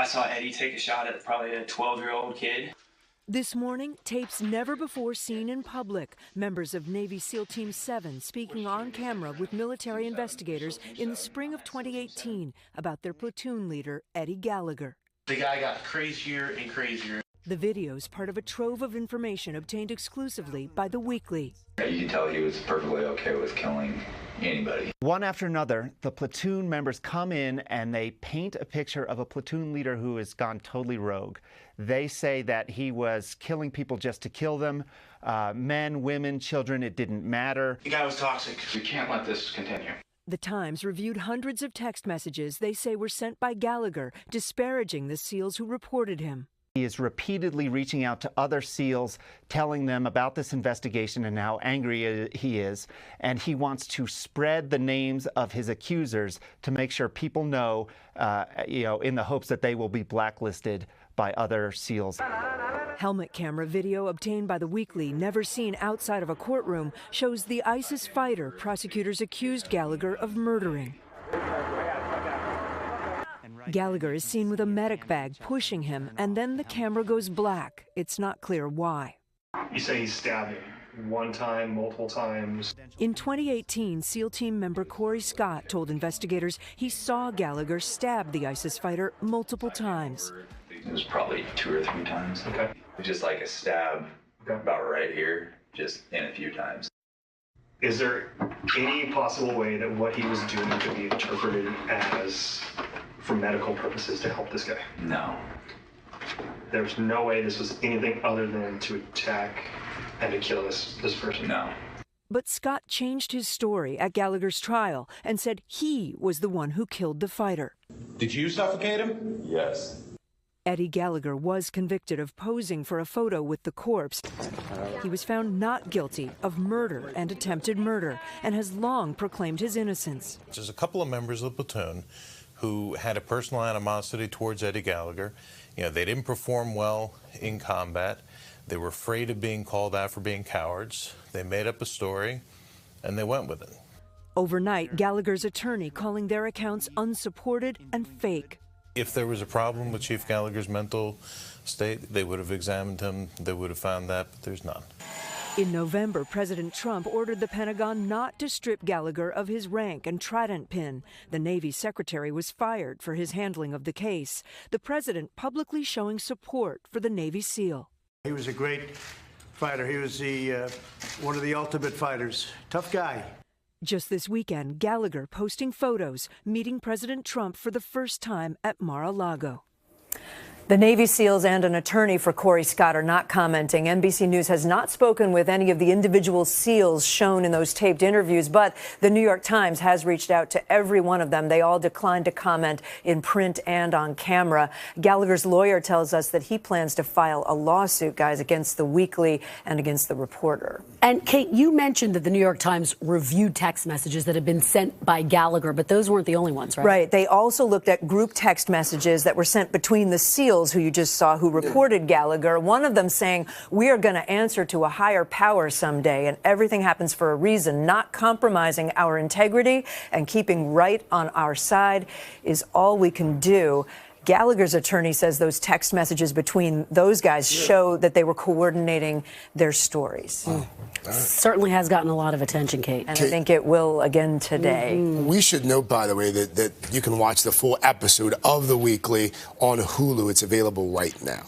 I saw Eddie take a shot at probably a 12-year-old kid. This morning, tapes never before seen in public. Members of Navy SEAL Team 7 speaking on camera with military investigators in the spring of 2018 about their platoon leader, Eddie Gallagher. The guy got crazier and crazier. The video's part of a trove of information obtained exclusively by The Weekly. You can tell he was perfectly okay with killing anybody. One after another, the platoon members come in and they paint a picture of a platoon leader who has gone totally rogue. They say that he was killing people just to kill them, men, women, children, it didn't matter. The guy was toxic. We can't let this continue. The Times reviewed hundreds of text messages they say were sent by Gallagher, disparaging the SEALs who reported him. He is repeatedly reaching out to other SEALs, telling them about this investigation and how angry he is. And he wants to spread the names of his accusers to make sure people know, in the hopes that they will be blacklisted by other SEALs. Helmet camera video obtained by The Weekly, never seen outside of a courtroom, shows the ISIS fighter prosecutors accused Gallagher of murdering. Gallagher is seen with a medic bag pushing him, and then the camera goes black. It's not clear why. You say he stabbed him one time, multiple times. In 2018, SEAL team member Corey Scott told investigators he saw Gallagher stab the ISIS fighter multiple times. It was probably 2 or 3 times. Okay. It was just like a stab about right here, just in a few times. Is there any possible way that what he was doing could be interpreted as for medical purposes to help this guy? No. There's no way this was anything other than to attack and to kill this person? No. But Scott changed his story at Gallagher's trial and said he was the one who killed the fighter. Did you suffocate him? Yes. Eddie Gallagher was convicted of posing for a photo with the corpse. He was found not guilty of murder and attempted murder and has long proclaimed his innocence. There's a couple of members of the platoon who had a personal animosity towards Eddie Gallagher. They didn't perform well in combat. They were afraid of being called out for being cowards. They made up a story, and they went with it. Overnight, Gallagher's attorney calling their accounts unsupported and fake. If there was a problem with Chief Gallagher's mental state, they would have examined him. They would have found that, but there's none. In November, President Trump ordered the Pentagon not to strip Gallagher of his rank and trident pin. The Navy secretary was fired for his handling of the case. The president publicly showing support for the Navy SEAL. He was a great fighter. He was one of the ultimate fighters. Tough guy. Just this weekend, Gallagher posting photos meeting President Trump for the first time at Mar-a-Lago. The Navy SEALs and an attorney for Corey Scott are not commenting. NBC News has not spoken with any of the individual SEALs shown in those taped interviews, but the New York Times has reached out to every one of them. They all declined to comment in print and on camera. Gallagher's lawyer tells us that he plans to file a lawsuit, guys, against The Weekly and against the reporter. And Kate, you mentioned that the New York Times reviewed text messages that had been sent by Gallagher, but those weren't the only ones, right? Right. They also looked at group text messages that were sent between the SEALs who you just saw, who reported Gallagher. One of them saying, "We are going to answer to a higher power someday, and everything happens for a reason. Not compromising our integrity and keeping right on our side is all we can do." Gallagher's attorney says those text messages between those guys show that they were coordinating their stories. Certainly has gotten a lot of attention, Kate. And I think it will again today. We should note, by the way, that you can watch the full episode of The Weekly on Hulu. It's available right now.